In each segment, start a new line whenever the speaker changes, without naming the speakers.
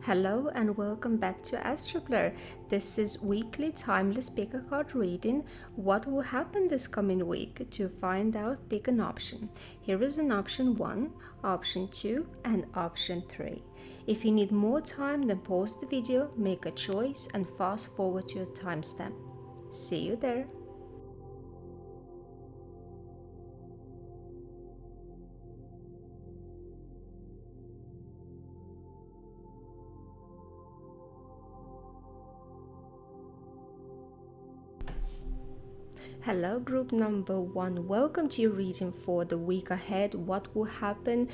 Hello and welcome back to Astroblur. This is weekly timeless pick a card reading. What will happen this coming week? To find out, pick an option. Here is an option 1, option 2 and option 3. If you need more time, then pause the video, make a choice and fast forward to your timestamp. See you there. Hello group number 1, welcome to your reading for the week ahead. What will happen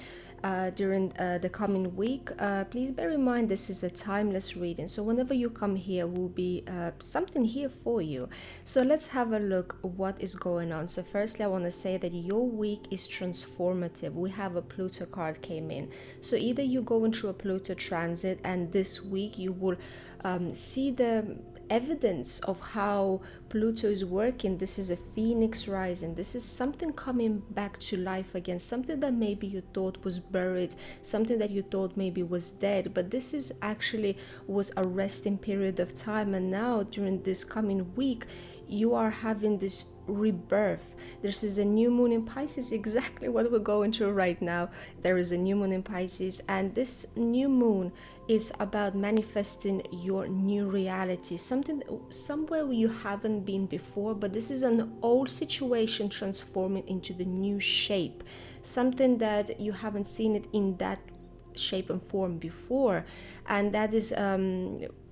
during the coming week? Please bear in mind this is a timeless reading, so whenever you come here will be something here for you. So let's have a look what is going on. So firstly I want to say that your week is transformative. We have a Pluto card came in, so either you're going through a Pluto transit and this week you will see the evidence of how Pluto is working. This is a phoenix rising. This is something coming back to life again, something that maybe you thought was buried, something that you thought maybe was dead, but this is actually was a resting period of time, and now during this coming week you are having this rebirth. This is a new moon in Pisces, exactly what we're going through right now. There is a new moon in Pisces, and this new moon is about manifesting your new reality, something somewhere where you haven't been before, but this is an old situation transforming into the new shape, something that you haven't seen it in that shape and form before. And that is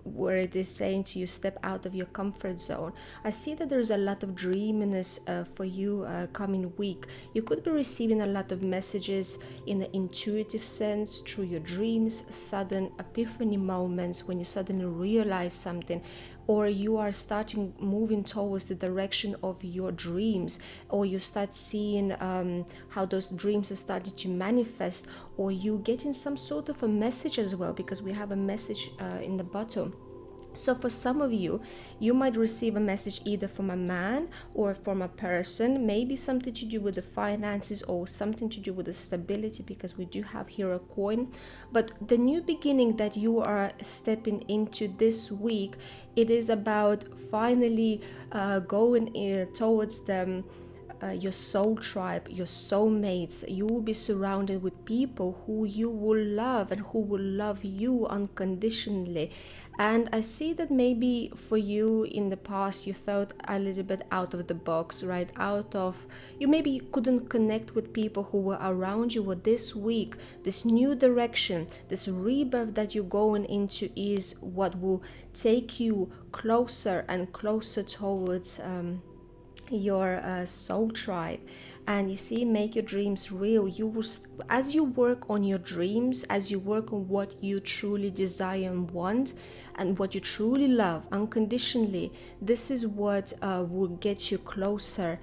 where it is saying to you, step out of your comfort zone. I see that there's a lot of dreaminess for you coming week. You could be receiving a lot of messages in the intuitive sense through your dreams, sudden epiphany moments when you suddenly realize something, or you are starting moving towards the direction of your dreams, or you start seeing how those dreams are starting to manifest, or you getting some sort of a message as well, because we have a message in the bottom. So for some of you, you might receive a message either from a man or from a person, maybe something to do with the finances or something to do with the stability, because we do have here a coin. But the new beginning that you are stepping into this week, it is about finally going towards the your soul tribe, your soulmates. You will be surrounded with people who you will love and who will love you unconditionally. And I see that maybe for you in the past you felt a little bit out of the box, right? You maybe couldn't connect with people who were around you. But this week, this new direction, this rebirth that you're going into is what will take you closer and closer towards your soul tribe. And you see, make your dreams real. You will, as you work on your dreams, as you work on what you truly desire and want and what you truly love unconditionally, this is what will get you closer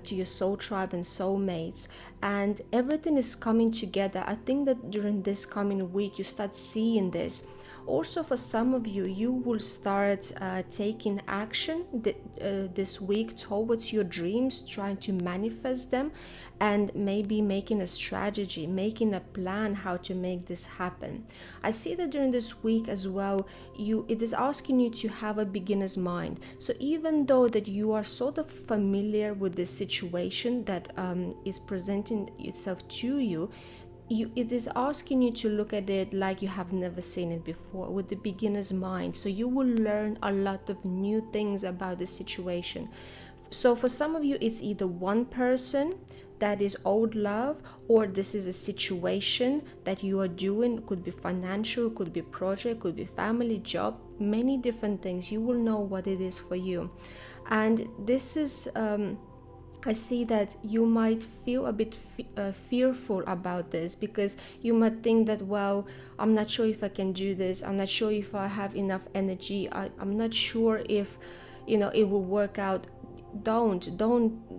to your soul tribe and soulmates. And everything is coming together. I think that during this coming week you start seeing this. Also, for some of you, you will start taking action this week towards your dreams, trying to manifest them, and maybe making a strategy, making a plan how to make this happen. I see that during this week as well, it is asking you to have a beginner's mind. So even though that you are sort of familiar with this situation that is presenting itself to you, it is asking you to look at it like you have never seen it before, with the beginner's mind. So you will learn a lot of new things about the situation. So for some of you, it's either one person that is old love, or this is a situation that you are doing. Could be financial, could be project, could be family, job, many different things. You will know what it is for you. And this is I see that you might feel a bit fearful about this, because you might think that, well, I'm not sure if I can do this. I'm not sure if I have enough energy. I'm not sure if, it will work out. Don't,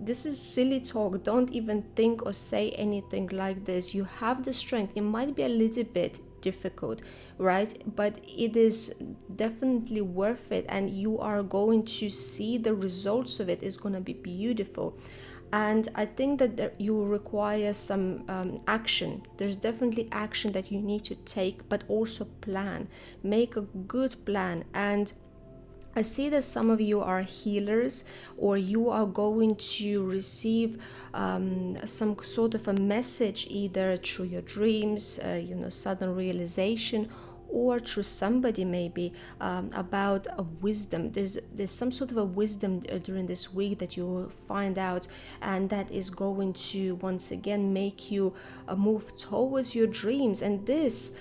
this is silly talk. Don't even think or say anything like this. You have the strength. It might be a little bit difficult, right? But it is definitely worth it, and you are going to see the results of it. Is going to be beautiful. And I think that you require some action. There's definitely action that you need to take, but also plan. Make a good plan. And I see that some of you are healers, or you are going to receive some sort of a message either through your dreams, sudden realization, or through somebody maybe about a wisdom. There's some sort of a wisdom during this week that you will find out, and that is going to once again make you move towards your dreams. And this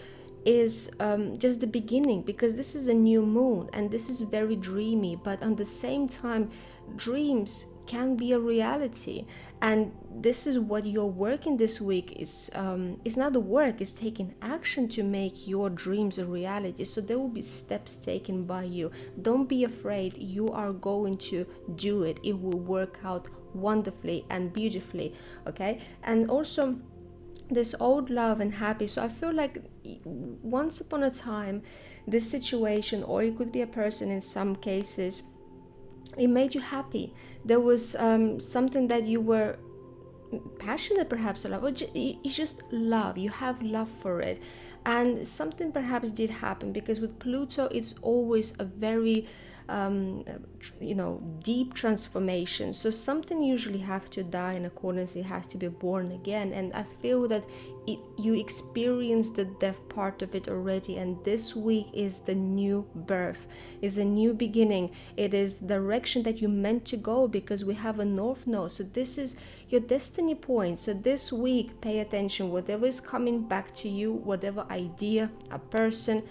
is just the beginning, because this is a new moon and this is very dreamy, but at the same time dreams can be a reality. And this is what you're working this week is not the work, is taking action to make your dreams a reality. So there will be steps taken by you. Don't be afraid, you are going to do it. It will work out wonderfully and beautifully. Okay. And also this old love and happy. So I feel like once upon a time, this situation, or it could be a person in some cases, it made you happy. There was something that you were passionate perhaps about, or it's just love. You have love for it. And something perhaps did happen, because with Pluto, it's always a very deep transformation. So something usually have to die in accordance, it has to be born again. And I feel that you experienced the death part of it already, and this week is the new birth, is a new beginning. It is the direction that you meant to go, because we have a north node. So this is your destiny point. So this week, pay attention, whatever is coming back to you, whatever idea, a person,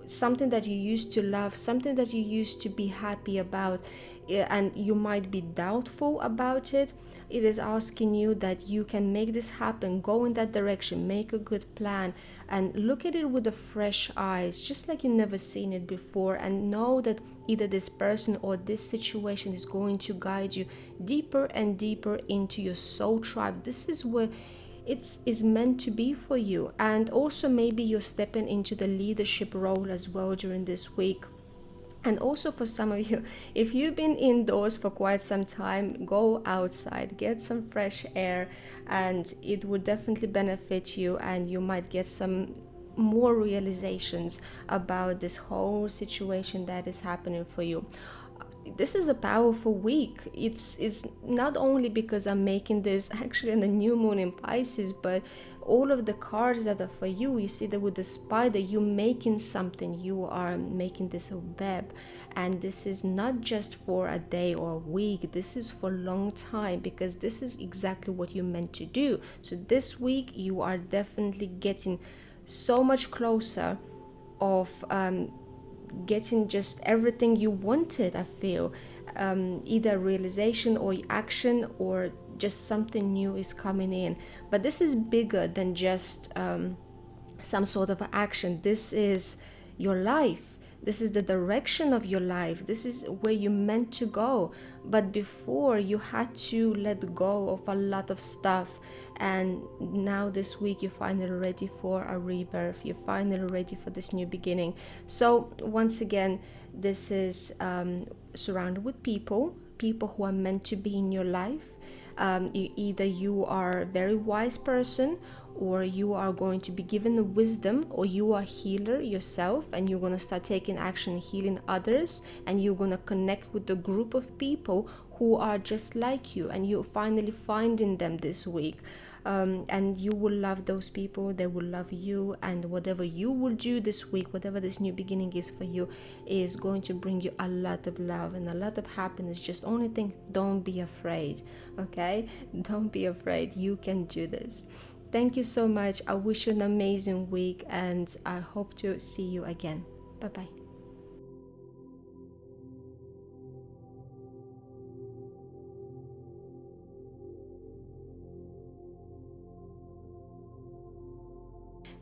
something that you used to love, something that you used to be happy about, and you might be doubtful about it. It is asking you that you can make this happen. Go in that direction, make a good plan, and look at it with the fresh eyes, just like you've never seen it before, and know that either this person or this situation is going to guide you deeper and deeper into your soul tribe. This is where it is meant to be for you. And also maybe you're stepping into the leadership role as well during this week. And also for some of you, if you've been indoors for quite some time, go outside, get some fresh air, and it will definitely benefit you, and you might get some more realizations about this whole situation that is happening for you. This is a powerful week. It's not only because I'm making this actually on the new moon in Pisces, but all of the cards that are for you. You see that with the spider, you're making something, you are making this a web, and this is not just for a day or a week, this is for a long time, because this is exactly what you're meant to do. So this week you are definitely getting so much closer of getting just everything you wanted. I feel either realization or action, or just something new is coming in. But this is bigger than just some sort of action. This is your life. This is the direction of your life. This is where you're meant to go. But before, you had to let go of a lot of stuff. And now this week, you're finally ready for a rebirth. You're finally ready for this new beginning. So once again, this is surrounded with people who are meant to be in your life. Either you are a very wise person, or you are going to be given the wisdom, or you are a healer yourself, and you're going to start taking action, healing others, and you're going to connect with a group of people who are just like you, and you're finally finding them this week. And you will love those people, they will love you, and whatever you will do this week, whatever this new beginning is for you, is going to bring you a lot of love and a lot of happiness. Just only thing, don't be afraid, okay? Don't be afraid, you can do this. Thank you so much. I wish you an amazing week, and I hope to see you again. Bye-bye.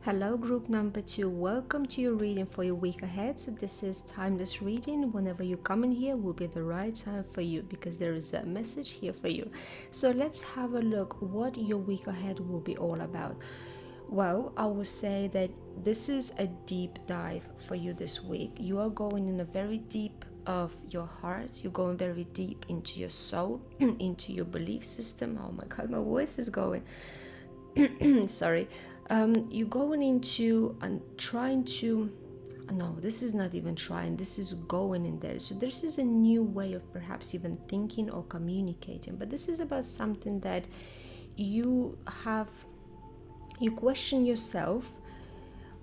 Hello, group number 2. Welcome to your reading for your week ahead. So this is timeless reading. Whenever you come in here will be the right time for you, because there is a message here for you. So let's have a look what your week ahead will be all about. Well, I will say that this is a deep dive for you this week. You are going in a very deep of your heart. You're going very deep into your soul, into your belief system. Oh my God, my voice is going. Sorry. You're going into and trying to, no, this is not even trying, this is going in there. So this is a new way of perhaps even thinking or communicating, but this is about something that you question yourself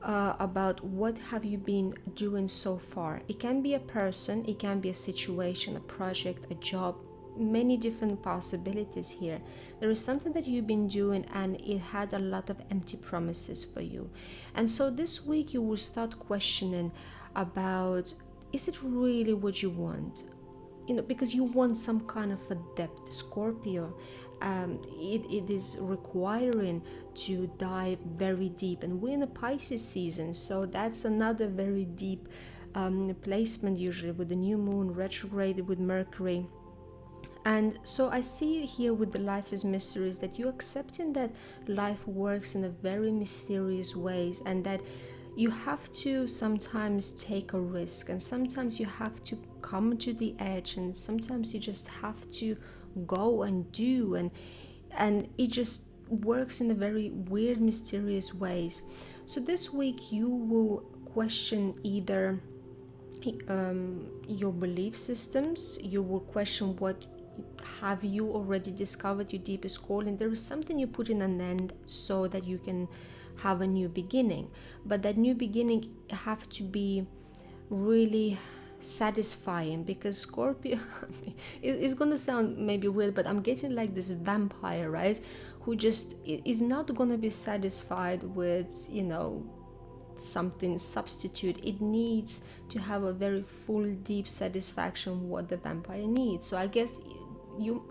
about what have you been doing so far. It can be a person, it can be a situation, a project, a job, many different possibilities here. There is something that you've been doing and it had a lot of empty promises for you. And so this week you will start questioning about, is it really what you want? Because you want some kind of a depth, Scorpio. It is requiring to dive very deep, and we're in a Pisces season, so that's another very deep placement, usually with the new moon retrograde with Mercury. And so I see here with the Life is Mysteries that you're accepting that life works in a very mysterious ways, and that you have to sometimes take a risk, and sometimes you have to come to the edge, and sometimes you just have to go and do, and it just works in a very weird, mysterious ways. So this week you will question either your belief systems, you will question what have you already discovered your deepest calling. There is something you put in an end so that you can have a new beginning, but that new beginning have to be really satisfying, because Scorpio it's gonna sound maybe weird, but I'm getting like this vampire, right, who just is not gonna be satisfied with something substitute. It needs to have a very full deep satisfaction what the vampire needs. So I guess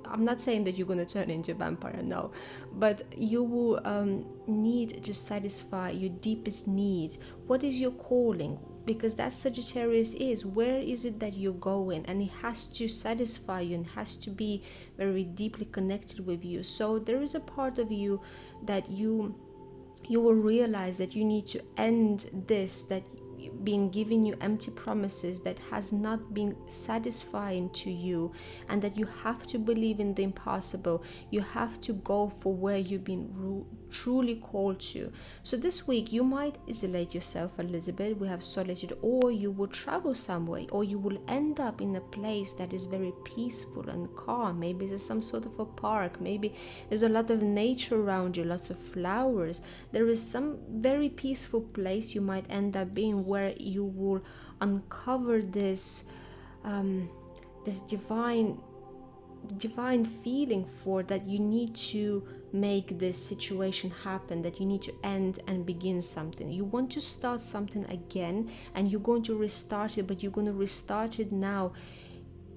I'm not saying that you're going to turn into a vampire, no, but you will need to satisfy your deepest needs. What is your calling? Because that Sagittarius is, where is it that you're going? And it has to satisfy you and has to be very deeply connected with you. So there is a part of you that you will realize that you need to end this, that been giving you empty promises that has not been satisfying to you, and that you have to believe in the impossible. You have to go for where you've been truly called to. So this week you might isolate yourself a little bit. We have solitude, or you will travel somewhere, or you will end up in a place that is very peaceful and calm. Maybe there's some sort of a park, maybe there's a lot of nature around you, lots of flowers. There is some very peaceful place you might end up being, where you will uncover this this divine feeling for that you need to make this situation happen, that you need to end and begin something. You want to start something again, and you're going to restart it, but you're going to restart it now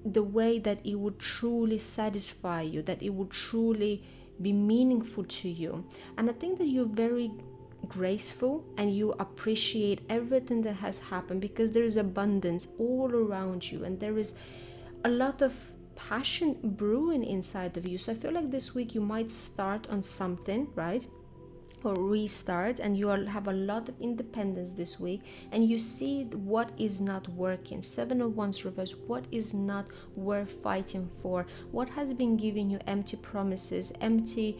the way that it would truly satisfy you, that it would truly be meaningful to you. And I think that you're very graceful and you appreciate everything that has happened, because there is abundance all around you, and there is a lot of passion brewing inside of you. So I feel like this week you might start on something, right, or restart, and you have a lot of independence this week, and you see what is not working. 7 of Wands reverse, what is not worth fighting for, what has been giving you empty promises, empty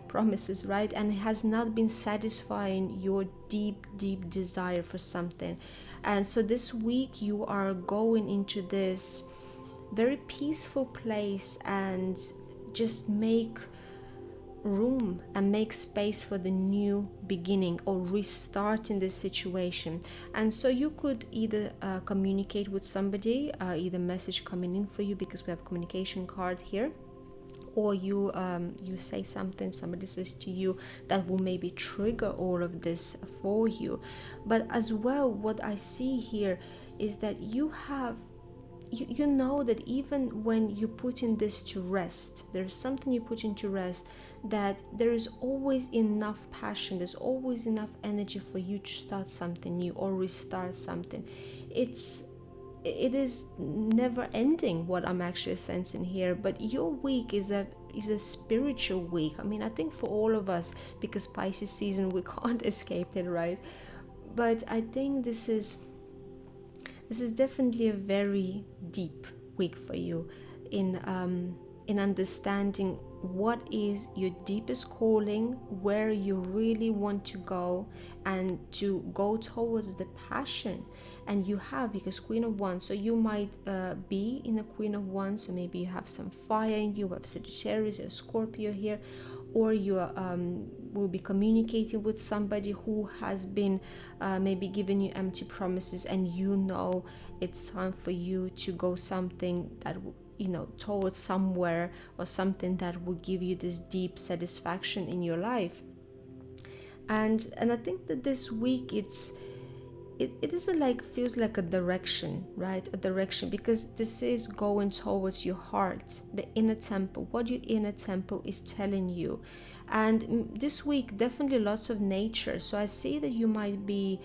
promises, right, and it has not been satisfying your deep desire for something. And so this week you are going into this very peaceful place and just make room and make space for the new beginning, or restarting this situation. And so you could either communicate with somebody, either message coming in for you, because we have communication card here, or you say something, somebody says to you, that will maybe trigger all of this for you. But as well, what I see here is that you know that even when you put in this to rest, there's something you put into rest, that there is always enough passion, there's always enough energy for you to start something new or restart something. It is never ending, what I'm actually sensing here. But your week is a spiritual week. I mean, I think for all of us, because Pisces season, we can't escape it, right? But I think this is This is definitely a very deep week for you in understanding what is your deepest calling, where you really want to go, and to go towards the passion. And you have, because Queen of Wands, so you might be in a Queen of Wands, so maybe you have some fire in you, have Sagittarius or Scorpio here, or you will be communicating with somebody who has been maybe giving you empty promises, and you know it's time for you to go something that towards somewhere, or something that will give you this deep satisfaction in your life. And I think that this week it isn't like, feels like a direction, right? A direction, because this is going towards your heart, the inner temple, what your inner temple is telling you. And this week, definitely lots of nature. So I see that you might be,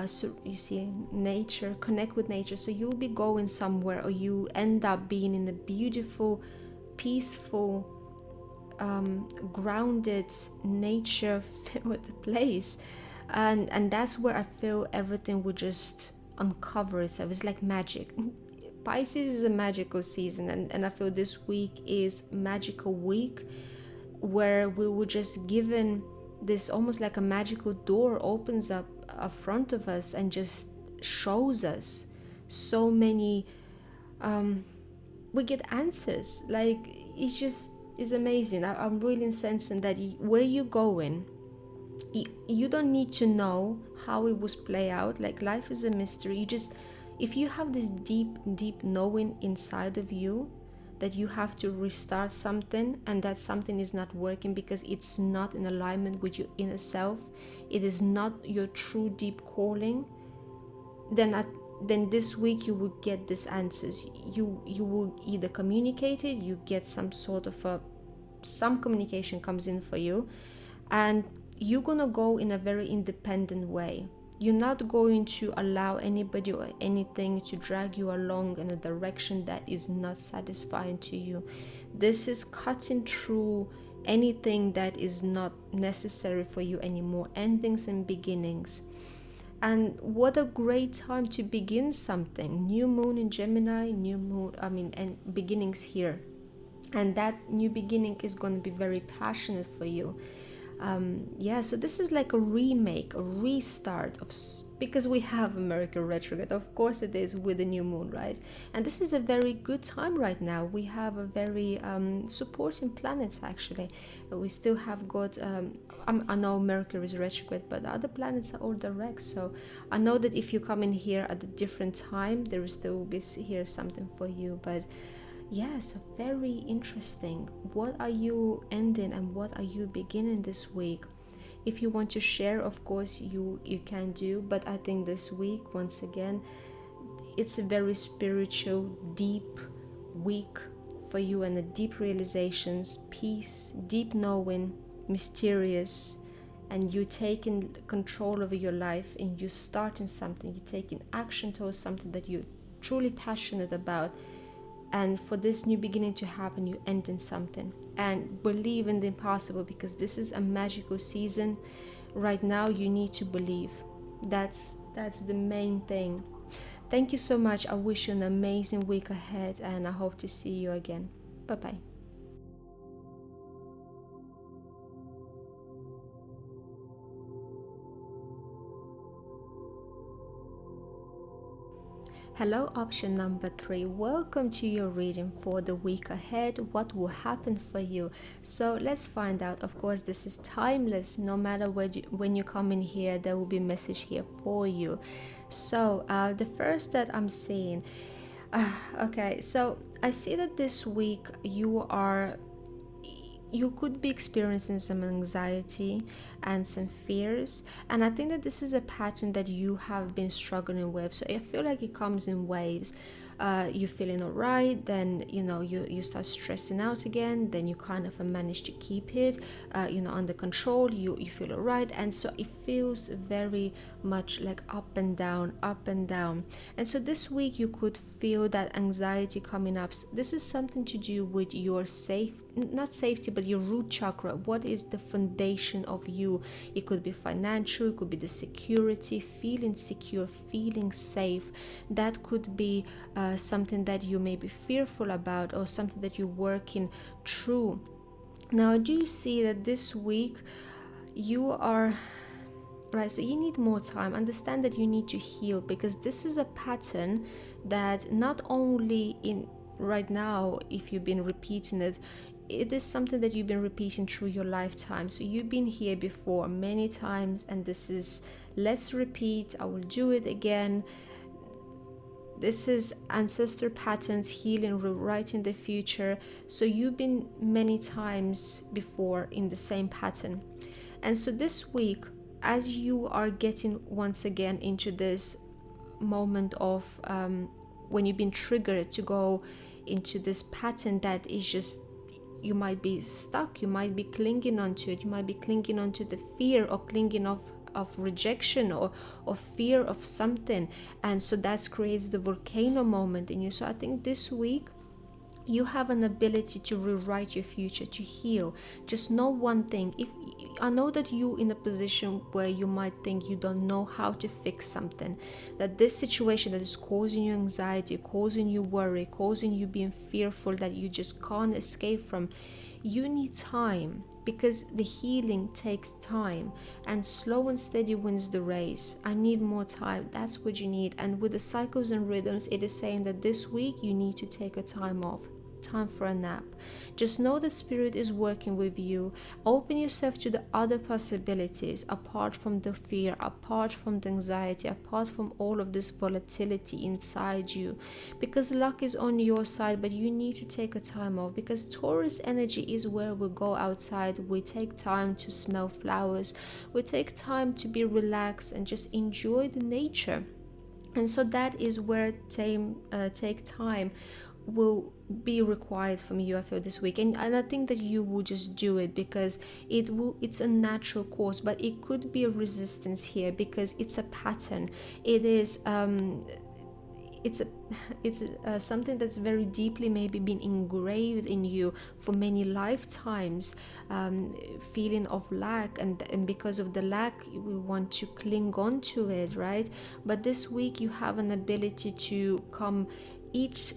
so you see nature, connect with nature. So you'll be going somewhere, or you end up being in a beautiful, peaceful, grounded, nature-filled place. And that's where I feel everything will just uncover itself. It's like magic. Pisces is a magical season, and I feel this week is magical week, where we were just given this, almost like a magical door opens up in front of us and just shows us so many, we get answers. Like, it's just is amazing. I'm really sensing that where you're going, you don't need to know how it was play out. Like, life is a mystery. You just, if you have this deep knowing inside of you that you have to restart something, and that something is not working because it's not in alignment with your inner self, it is not your true deep calling, then this week you will get these answers. You will either communicate it, you get some sort of some communication comes in for you, and you're gonna go in a very independent way. You're not going to allow anybody or anything to drag you along in a direction that is not satisfying to you. This is cutting through anything that is not necessary for you anymore. Endings and beginnings. And what a great time to begin something. New moon in Gemini, and beginnings here. And that new beginning is going to be very passionate for you. So this is like a remake, a restart because we have Mercury retrograde. Of course it is, with the new moon, right? And this is a very good time right now. We have a very supporting planets, actually. We still have got I know Mercury is retrograde, but the other planets are all direct. So I know that if you come in here at a different time, there will still be here something for you. But yes, very interesting. What are you ending and what are you beginning this week? If you want to share, of course, you can do. But I think this week, once again, it's a very spiritual, deep week for you, and the deep realizations, peace, deep knowing, mysterious, and you taking control over your life, and you starting something, you taking action towards something that you're truly passionate about. And for this new beginning to happen, you end in something. And believe in the impossible, because this is a magical season. Right now, you need to believe. That's the main thing. Thank you so much. I wish you an amazing week ahead, and I hope to see you again. Bye-bye. Hello, option number 3. Welcome to your reading for the week ahead. What will happen for you? So let's find out. Of course, this is timeless. No matter when you come in here, there will be a message here for you. So the first that I'm seeing, okay, so I see that this week you could be experiencing some anxiety and some fears, and I think that this is a pattern that you have been struggling with. So I feel like it comes in waves. You're feeling all right, then you start stressing out again, then you kind of manage to keep it under control. You feel all right, and so it feels very much like up and down. And so this week you could feel that anxiety coming up. This is something to do with your safety, not safety, but your root chakra. What is the foundation of you? It could be financial, it could be the security, feeling secure, feeling safe. That could be something that you may be fearful about, or something that you're working through. Now, do you see that this week you are right? So you need more time. Understand that you need to heal, because this is a pattern that not only in right now, if you've been repeating it, it is something that you've been repeating through your lifetime. So you've been here before many times, and this is, let's repeat, I will do it again. This is ancestor patterns, healing, rewriting the future. So you've been many times before in the same pattern. And so this week, as you are getting once again into this moment of when you've been triggered to go into this pattern that is just, you might be stuck, you might be clinging onto it, you might be clinging onto the fear, or clinging of rejection, or fear of something, and so that creates the volcano moment in you. So I think this week you have an ability to rewrite your future, to heal. Just know one thing. If I know that you in a position where you might think you don't know how to fix something, that this situation that is causing you anxiety, causing you worry, causing you being fearful that you just can't escape from, you need time, because the healing takes time, and slow and steady wins the race. I need more time. That's what you need. And with the cycles and rhythms, it is saying that this week you need to take a time off, time for a nap. Just know that spirit is working with you. Open yourself to the other possibilities, apart from the fear, apart from the anxiety, apart from all of this volatility inside you, because luck is on your side. But you need to take a time off, because Taurus energy is where we go outside, we take time to smell flowers, we take time to be relaxed and just enjoy the nature. And so that is where take time will be required from you, I feel, this week. And I think that you will just do it, because it's a natural course. But it could be a resistance here, because it's a pattern. It is it's something that's very deeply maybe been engraved in you for many lifetimes, feeling of lack, and because of the lack we want to cling on to it, right? But this week you have an ability to come each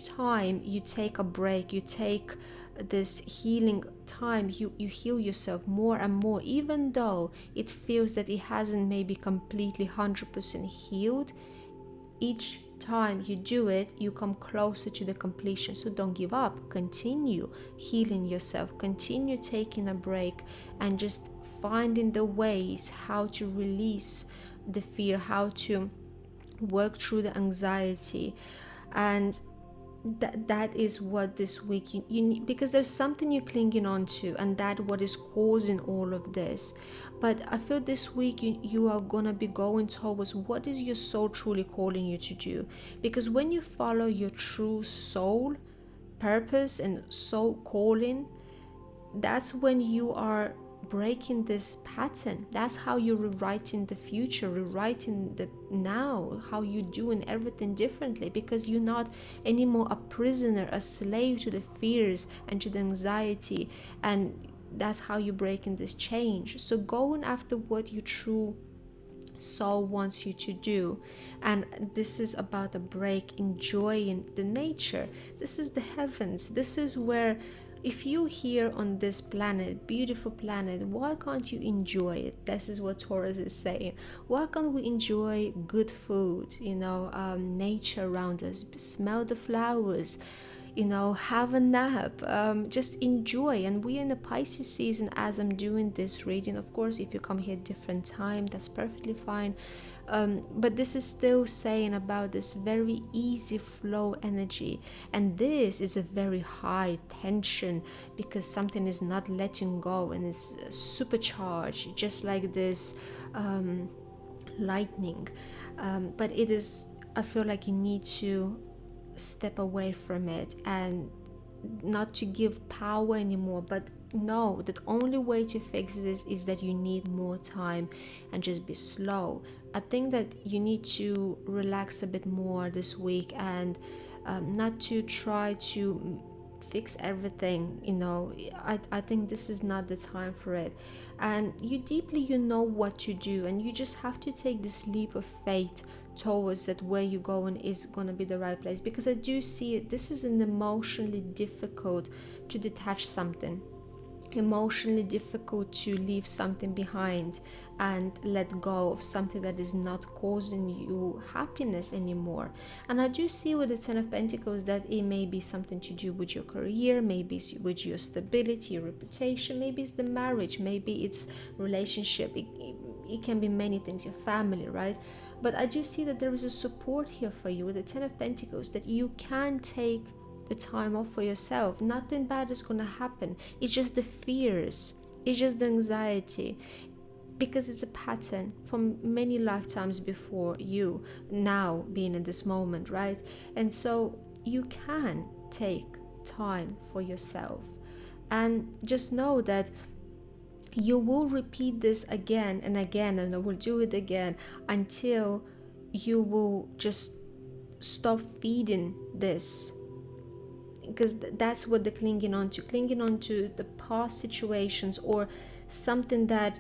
time you take a break, you take this healing time, you heal yourself more and more, even though it feels that it hasn't maybe completely 100% healed. Each time you do it, you come closer to the completion. So don't give up. Continue healing yourself, continue taking a break, and just finding the ways how to release the fear, how to work through the anxiety. And that is what this week you need, because there's something you're clinging on to, and that what is causing all of this. But I feel this week you are gonna be going towards what is your soul truly calling you to do, because when you follow your true soul purpose and soul calling, that's when you are breaking this pattern. That's how you're rewriting the future, rewriting the now, how you're doing everything differently, because you're not anymore a prisoner, a slave to the fears and to the anxiety. And that's how you're breaking this change. So going after what your true soul wants you to do. And this is about a break, enjoying the nature. This is the heavens. This is where, if you're here on this planet, beautiful planet, why can't you enjoy it? This is what Taurus is saying. Why can't we enjoy good food, nature around us, smell the flowers, have a nap, just enjoy. And we're in the Pisces season as I'm doing this reading. Of course, if you come here different time, that's perfectly fine. But this is still saying about this very easy flow energy, and this is a very high tension, because something is not letting go and is supercharged, just like this lightning. But it is, I feel like you need to step away from it, and not to give power anymore, but know that only way to fix this is that you need more time and just be slow. I think that you need to relax a bit more this week, and not to try to fix everything, you know. I think this is not the time for it. And you know what to do, and you just have to take this leap of faith towards that where you're going is going to be the right place. Because I do see it, this is an emotionally difficult to detach something, emotionally difficult to leave something behind and let go of something that is not causing you happiness anymore. And I do see with the Ten of Pentacles that it may be something to do with your career, maybe it's with your stability, your reputation, maybe it's the marriage, maybe it's relationship, it can be many things, your family, right? But I do see that there is a support here for you with the Ten of Pentacles, that you can take the time off for yourself. Nothing bad is going to happen. It's just the fears, it's just the anxiety, because it's a pattern from many lifetimes before you now being in this moment, right? And so you can take time for yourself, and just know that you will repeat this again and again, and I will do it again until you will just stop feeding this, because that's what they're clinging on to the past situations or something that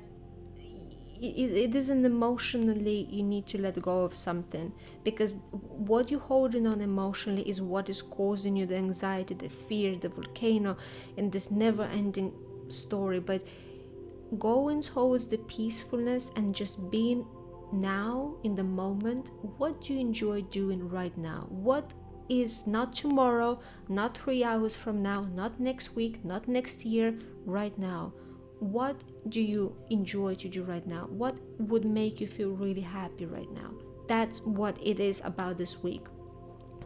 it isn't emotionally. You need to let go of something, because what you're holding on emotionally is what is causing you the anxiety, the fear, the volcano, and this never-ending story. But going towards the peacefulness and just being now in the moment, what do you enjoy doing right now? What is not tomorrow, not 3 hours from now, not next week, not next year, right now? What do you enjoy to do right now? What would make you feel really happy right now? That's what it is about this week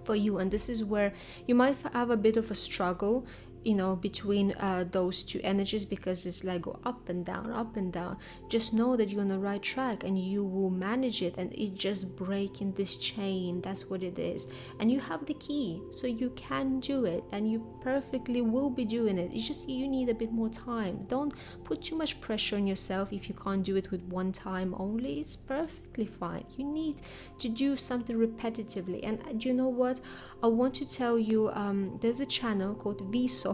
for you. And this is where you might have a bit of a struggle, you know, between those two energies, because it's like go up and down, up and down. Just know that you're on the right track and you will manage it, and it just breaking this chain. That's what it is, and you have the key, so you can do it, and you perfectly will be doing it. It's just you need a bit more time. Don't put too much pressure on yourself if you can't do it with one time only. It's perfectly fine. You need to do something repetitively. And you know what, I want to tell you, there's a channel called VSO,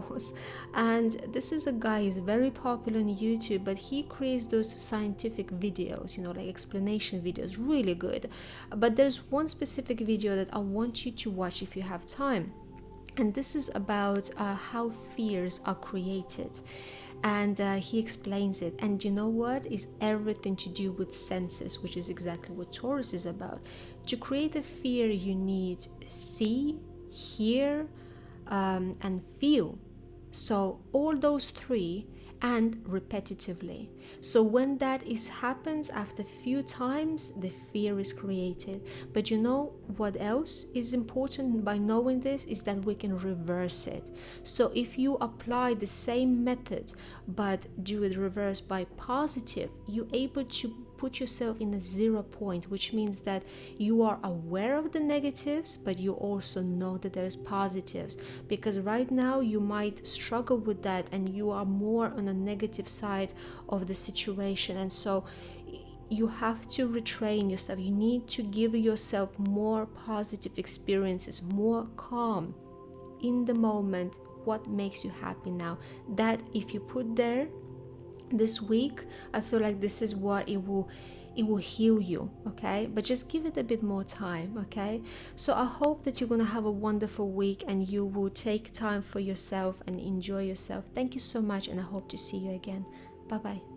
and this is a guy, he's very popular on YouTube, but he creates those scientific videos, you know, like explanation videos, really good. But there's one specific video that I want you to watch if you have time, and this is about how fears are created, and he explains it. And you know what, is everything to do with senses, which is exactly what Taurus is about. To create a fear, you need see, hear, and feel. So all those three, and repetitively. So when that happens after a few times, the fear is created. But you know what else is important by knowing this is that we can reverse it. So if you apply the same method but do it reverse by positive, you're able to put yourself in a 0 point, which means that you are aware of the negatives, but you also know that there's positives. Because right now you might struggle with that, and you are more on the negative side of the situation. And so you have to retrain yourself. You need to give yourself more positive experiences, more calm in the moment. What makes you happy now? That if you put there this week, I feel like this is what it will heal you, okay? But just give it a bit more time, okay? So I hope that you're gonna have a wonderful week, and you will take time for yourself and enjoy yourself. Thank you so much, and I hope to see you again. Bye bye.